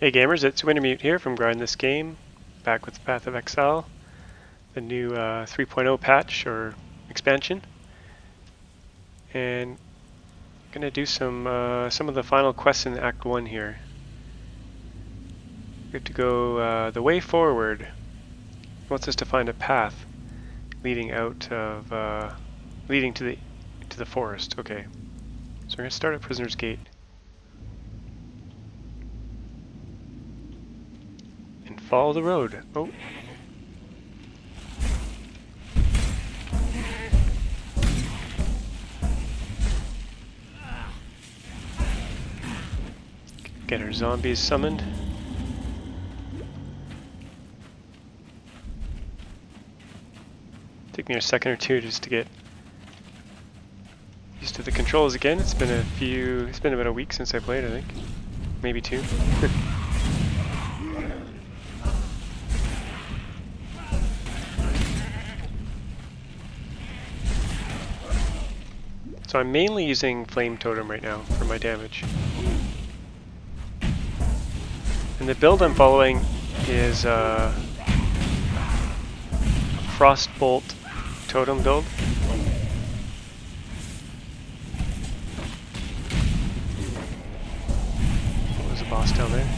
Hey gamers, it's Wintermute here from Grind This Game, back with Path of Exile, the new 3.0 patch or expansion, and I'm gonna do some of the final quests in Act 1 here. We have to go the way forward. It wants us to find a path leading out of leading to the forest. Okay, so we're gonna start at Prisoner's Gate. Follow the road. Oh. Get our zombies summoned. Took me a second or two just to get used to the controls again. It's been about a week since I played, I think. Maybe two. So I'm mainly using Flame Totem right now for my damage. And the build I'm following is a Frostbolt Totem build. There's a boss down there.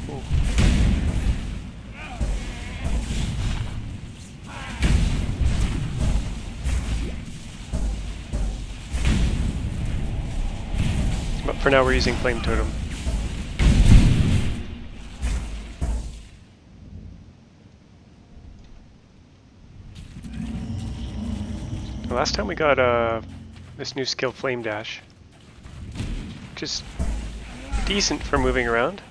Ooh. But for now we're using Flame Totem. The last time we got this new skill, Flame Dash, which is decent for moving around.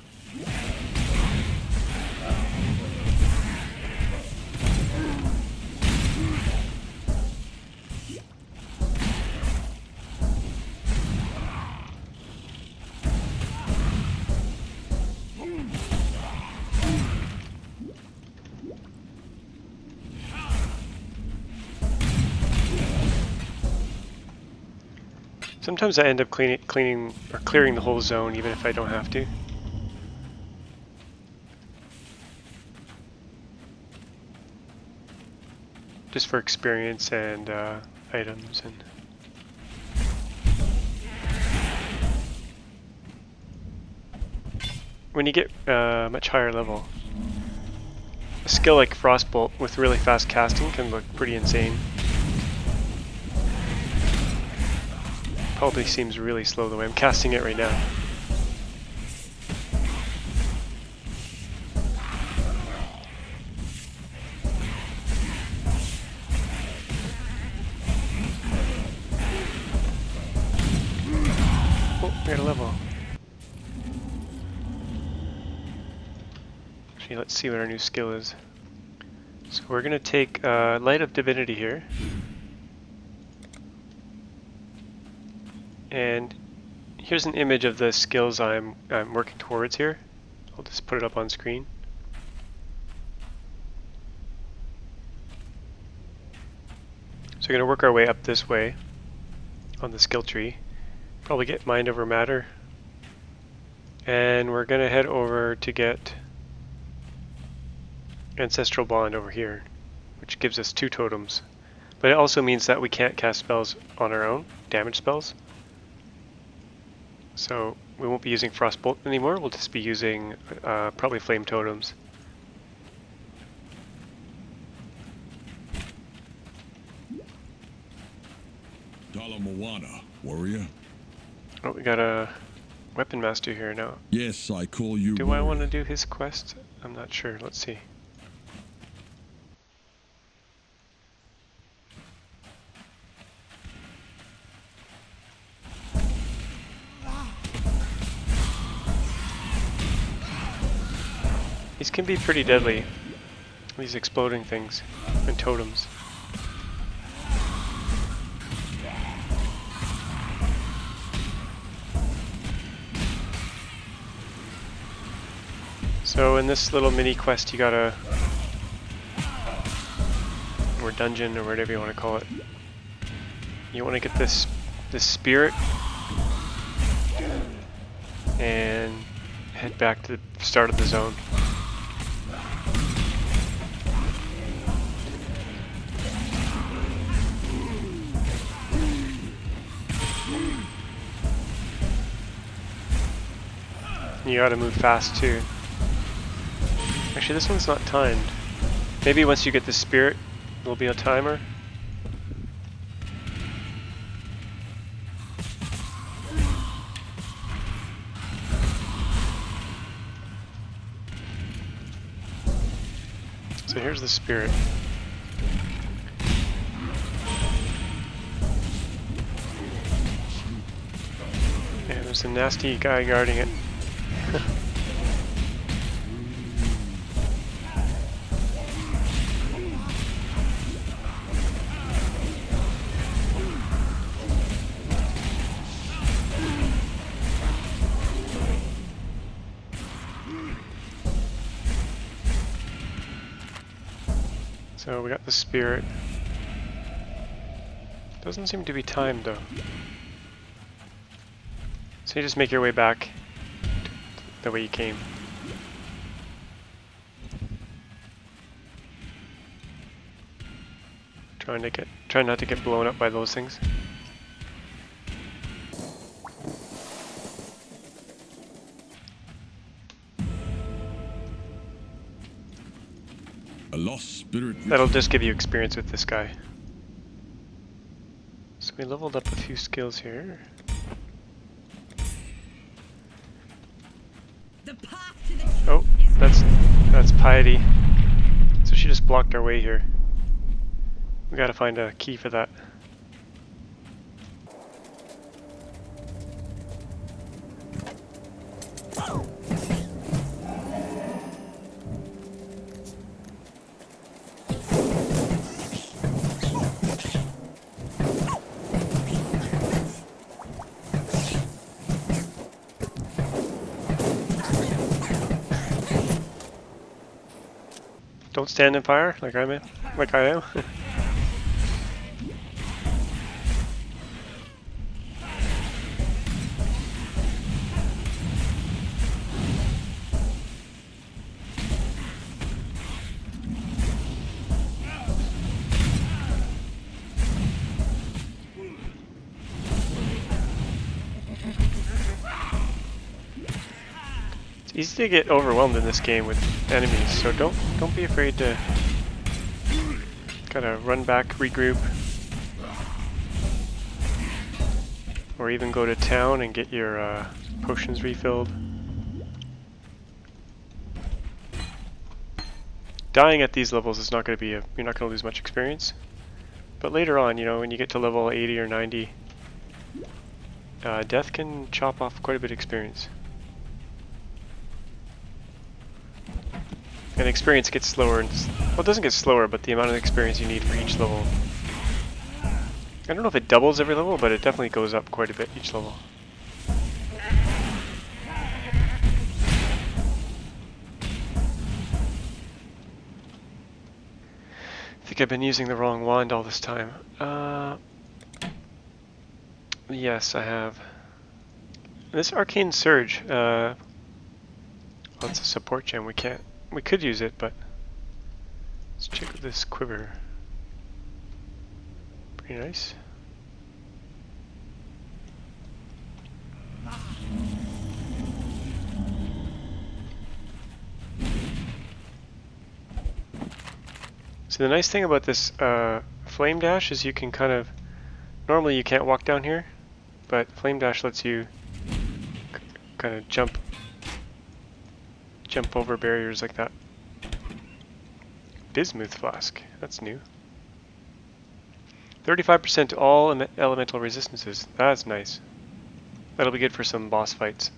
Sometimes I end up clearing the whole zone even if I don't have to. Just for experience and items and... When you get much higher level, a skill like Frostbolt with really fast casting can look pretty insane. Probably seems really slow the way I'm casting it right now. Oh, we got a level. Actually, let's see what our new skill is. So we're going to take Light of Divinity here. And here's an image of the skills I'm working towards here. I'll just put it up on screen. So we're going to work our way up this way on the skill tree. Probably get Mind Over Matter. And we're going to head over to get Ancestral Bond over here, which gives us 2 totems. But it also means that we can't cast spells on our own, damage spells. So we won't be using Frostbolt anymore, we'll just be using probably Flame Totems. Moana, warrior. Oh, we got a Weapon Master here now. Yes, I call you Do warrior. I want to do his quest? I'm not sure, let's see. These can be pretty deadly, these exploding things and totems. So in this little mini quest you gotta, or dungeon or whatever you want to call it, you want to get this spirit and head back to the start of the zone. You gotta move fast too. Actually, this one's not timed. Maybe once you get the spirit, there'll be a timer. So here's the spirit. Yeah, there's a nasty guy guarding it. So we got the spirit. Doesn't seem to be timed though. So you just make your way back the way you came. Try not to get blown up by those things. A lost spirit. That'll just give you experience with this guy. So we leveled up a few skills here. Oh, that's piety. So she just blocked our way here. We gotta find a key for that. Don't stand in fire like I am. It's easy to get overwhelmed in this game with enemies, so don't be afraid to kind of run back, regroup, or even go to town and get your potions refilled. Dying at these levels is not going to be you're not going to lose much experience, but later on, you know, when you get to level 80 or 90, death can chop off quite a bit of experience. And experience gets slower, well, it doesn't get slower, but the amount of experience you need for each level. I don't know if it doubles every level, but it definitely goes up quite a bit each level. I think I've been using the wrong wand all this time. Yes, I have. This Arcane Surge, well, it's a support gem, we could use it, but let's check this quiver. Pretty nice. So the nice thing about this Flame Dash is you can kind of, normally you can't walk down here, but Flame Dash lets you kind of jump over barriers like that. Bismuth Flask, that's new. 35% to all elemental resistances, that's nice. That'll be good for some boss fights.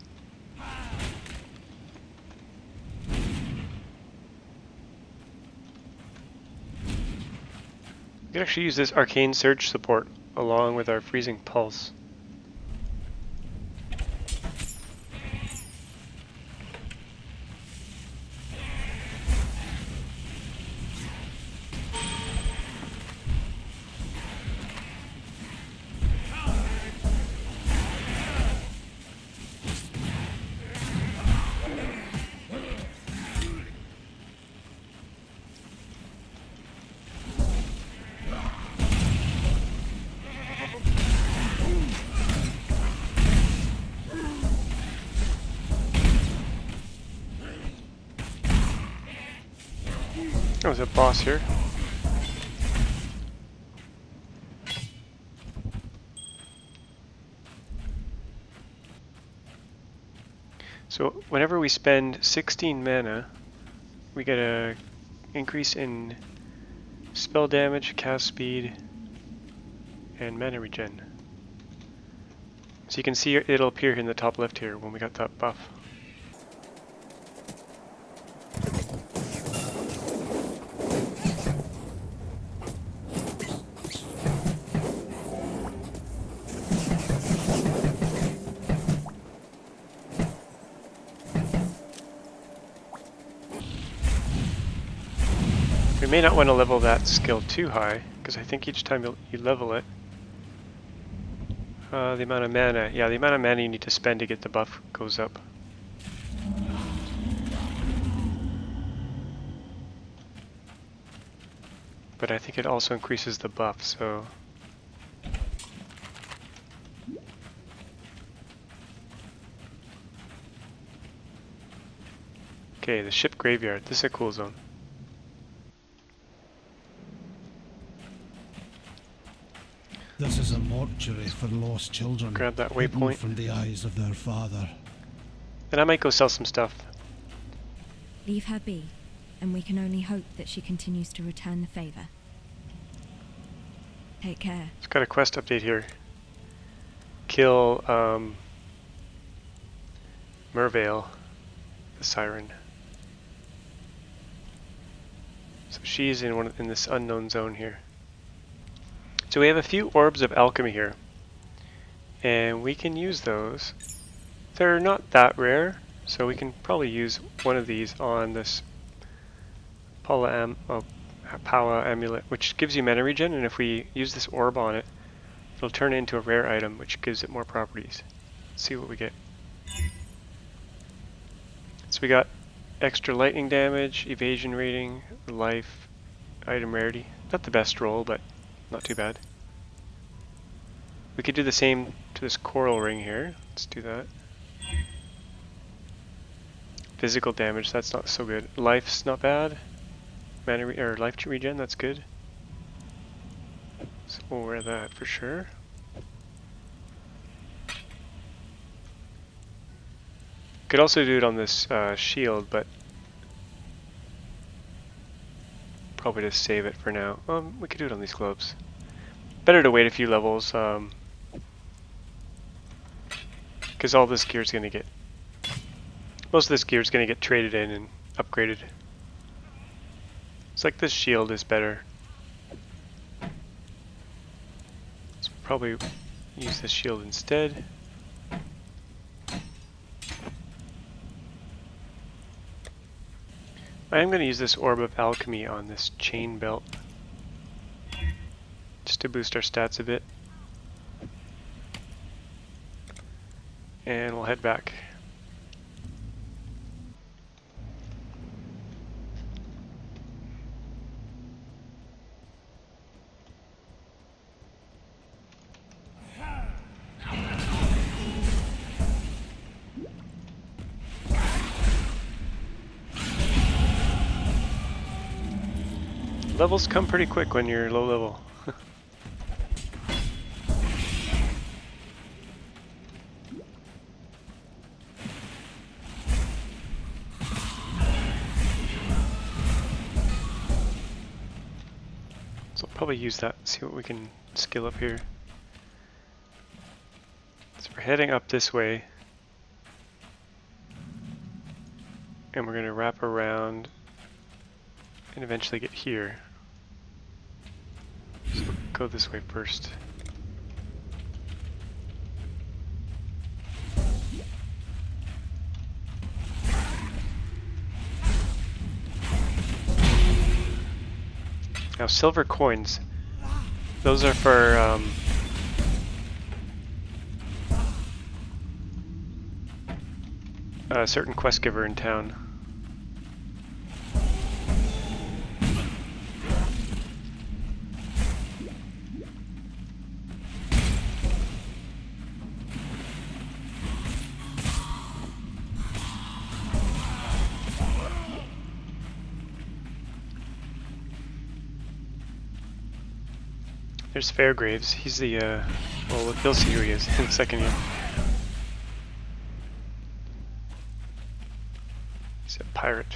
We can actually use this Arcane Surge support along with our Freezing Pulse. There's a boss here. So whenever we spend 16 mana, we get a increase in spell damage, cast speed, and mana regen. So you can see it'll appear in the top left here when we got that buff. We may not want to level that skill too high, because I think each time you level it, the amount of mana, yeah, the amount of mana you need to spend to get the buff goes up. But I think it also increases the buff, so... Okay, the ship graveyard. This is a cool zone. This is a mortuary for lost children. Grab that hidden waypoint. from the eyes of their father. And I might go sell some stuff. Leave her be, and we can only hope that she continues to return the favor. Take care. It's got a quest update here. Kill Mervale, the siren. So she's in this unknown zone here. So we have a few orbs of alchemy here, and we can use those. They're not that rare, so we can probably use one of these on this Paula amulet, which gives you mana regen, and if we use this orb on it, it'll turn it into a rare item, which gives it more properties. Let's see what we get. So we got extra lightning damage, evasion rating, life, item rarity. Not the best roll, but not too bad. We could do the same to this coral ring here. Let's do that. Physical damage, that's not so good. Life's not bad. Mana or life regen, that's good. So we'll wear that for sure. Could also do it on this shield, but probably just save it for now. We could do it on these gloves. Better to wait a few levels, because all this gear is going to get, most of this gear is going to get traded in and upgraded. It's like this shield is better. So we'll probably use this shield instead. I am going to use this Orb of Alchemy on this chain belt, just to boost our stats a bit. And we'll head back. Levels come pretty quick when you're low level. So I'll probably use that, see what we can skill up here. So we're heading up this way. And we're going to wrap around and eventually get here. So we'll go this way first. Now silver coins, those are for a certain quest giver in town. There's Fairgraves. He's the, well, you'll see who he is in a second here. He's a pirate.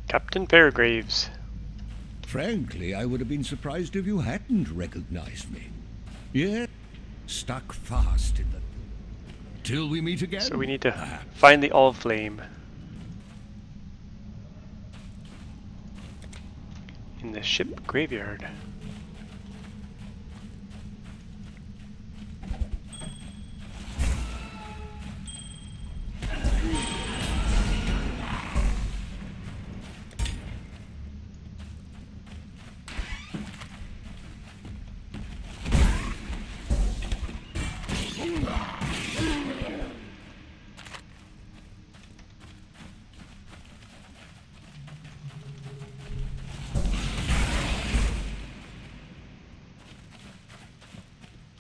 Captain Fairgraves. Frankly, I would have been surprised if you hadn't recognized me. Yeah, stuck fast in the... Till we meet again. So we need to find the All Flame in the ship graveyard.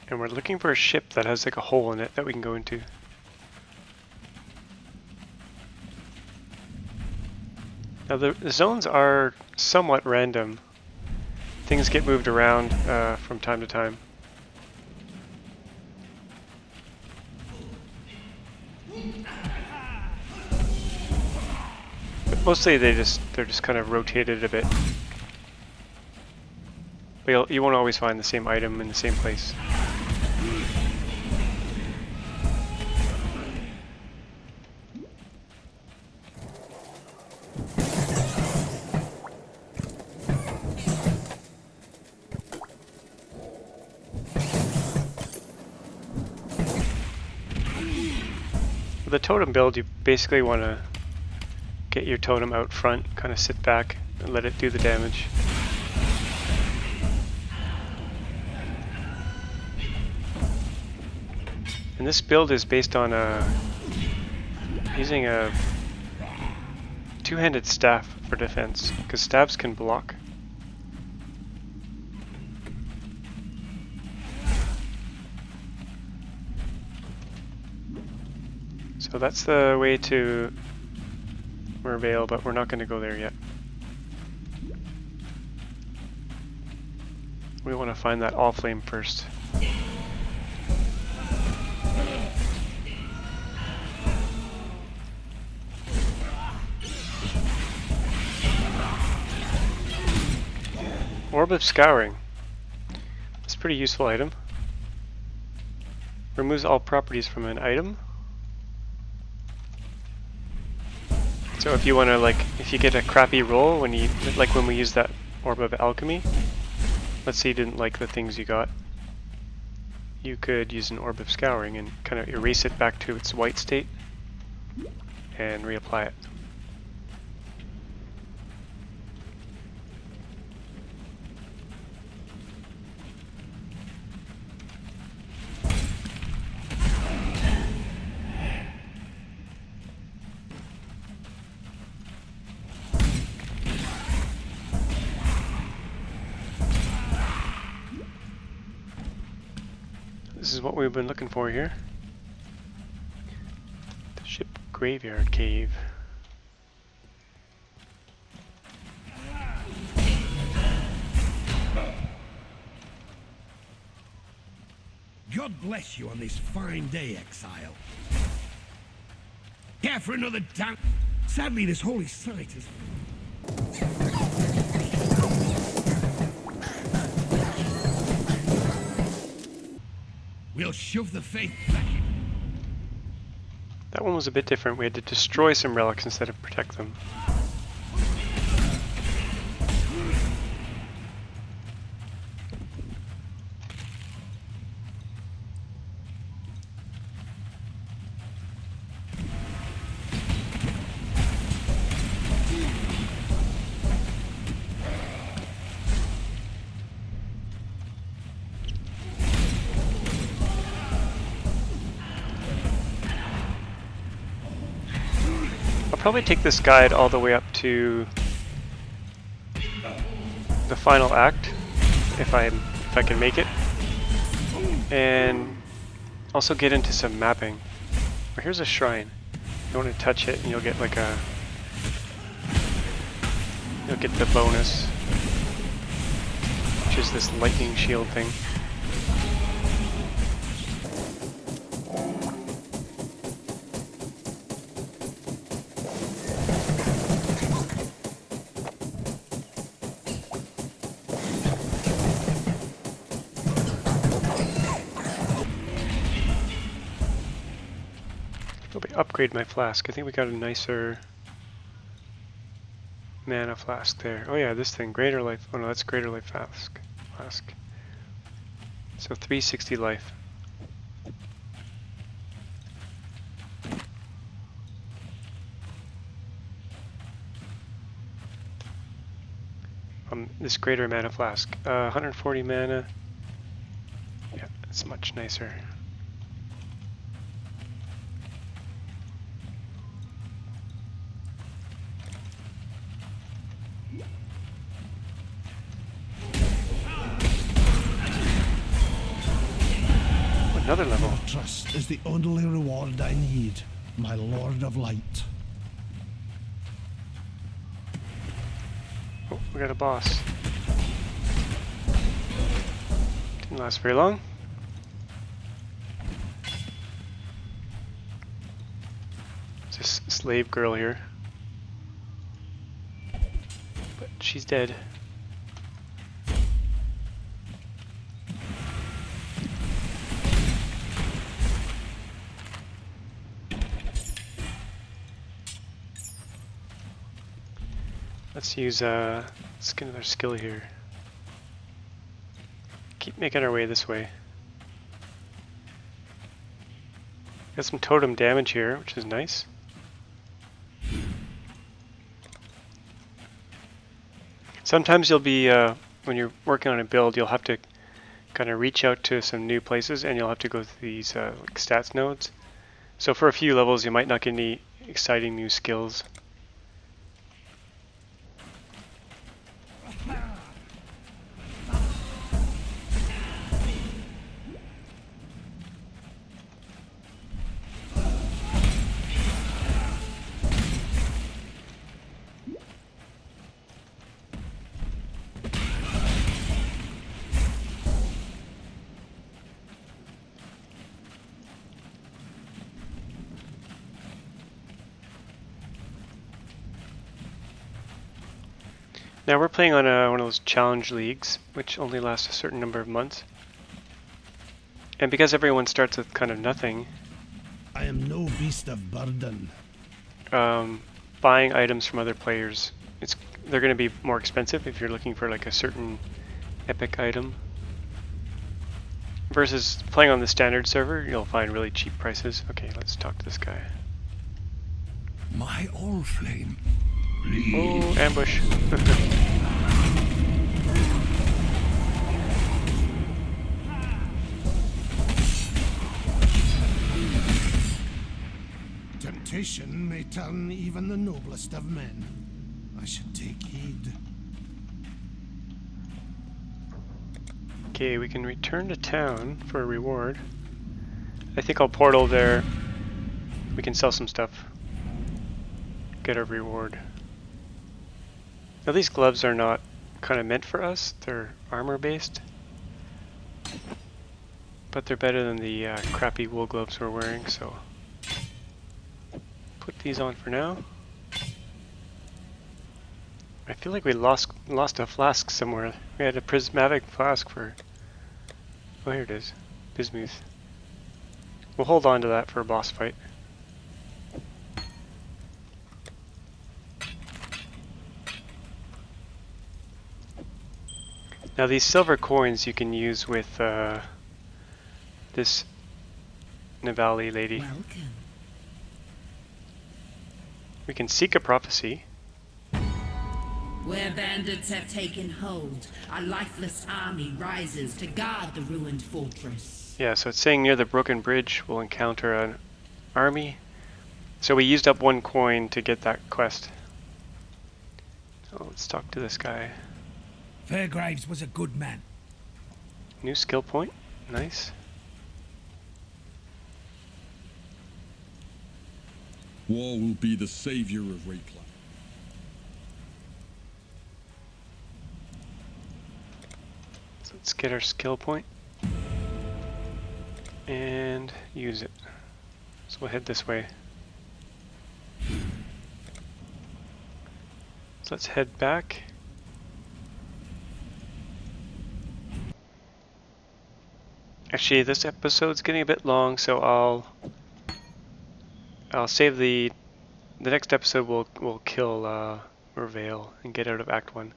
And we're looking for a ship that has like a hole in it that we can go into. Now the zones are somewhat random. Things get moved around from time to time. But mostly they're just kind of rotated a bit. But you won't always find the same item in the same place. With the totem build, you basically want to get your totem out front, kind of sit back and let it do the damage. And this build is based on using a two-handed staff for defense, because staves can block. So that's the way to Merveil, but we're not going to go there yet. We want to find that All Flame first. Orb of Scouring. That's a pretty useful item. Removes all properties from an item. So if you want to, like, if you get a crappy roll when you, like when we use that Orb of Alchemy, let's say you didn't like the things you got, you could use an Orb of Scouring and kind of erase it back to its white state and reapply it. This is what we've been looking for here. The ship graveyard cave. God bless you on this fine day, Exile. Care for another damn... Sadly, this holy site is... We'll shove the faith back in. That one was a bit different. We had to destroy some relics instead of protect them. probably take this guide all the way up to the final act, if I can make it, and also get into some mapping. Oh, here's a shrine. You don't want to touch it, and you'll get like you'll get the bonus, which is this lightning shield thing. Probably upgrade my flask. I think we got a nicer mana flask there. Oh yeah, this thing, greater life. Oh no, that's greater life flask. So 360 life. This greater mana flask. 140 mana. Yeah, it's much nicer. Another level. Your trust is the only reward I need, my Lord of Light. Oh, we got a boss. Didn't last very long. It's this slave girl here. But she's dead. Let's use let's get another skill here. Keep making our way this way. Got some totem damage here, which is nice. Sometimes you'll be when you're working on a build, you'll have to kind of reach out to some new places, and you'll have to go through these like stats nodes. So for a few levels, you might not get any exciting new skills. Now we're playing on one of those challenge leagues, which only lasts a certain number of months. And because everyone starts with kind of nothing, I am no beast of burden. buying items from other players, they're going to be more expensive if you're looking for like a certain epic item. Versus playing on the standard server, you'll find really cheap prices. Okay, let's talk to this guy. My Allflame. Oh, ambush. Temptation may turn even the noblest of men. I should take heed. Okay, we can return to town for a reward. I think I'll portal there. We can sell some stuff. Get a reward. Now these gloves are not kind of meant for us. They're armor based. But they're better than the crappy wool gloves we're wearing, so put these on for now. I feel like we lost a flask somewhere. We had a prismatic flask for... Oh, here it is. Bismuth. We'll hold on to that for a boss fight. Now these silver coins you can use with this Navali lady. Welcome. We can seek a prophecy. Where bandits have taken hold, a lifeless army rises to guard the ruined fortress. Yeah, so it's saying near the broken bridge we'll encounter an army. So we used up 1 coin to get that quest. Oh, let's talk to this guy. Fairgraves was a good man. New skill point. Nice. War will be the savior of Reclaim. So let's get our skill point and use it. So we'll head this way. So let's head back. Actually, this episode's getting a bit long, so I'll save the next episode. We'll kill Mervale and get out of Act 1.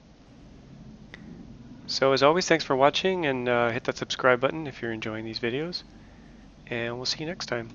So as always, thanks for watching, and hit that subscribe button if you're enjoying these videos, and we'll see you next time.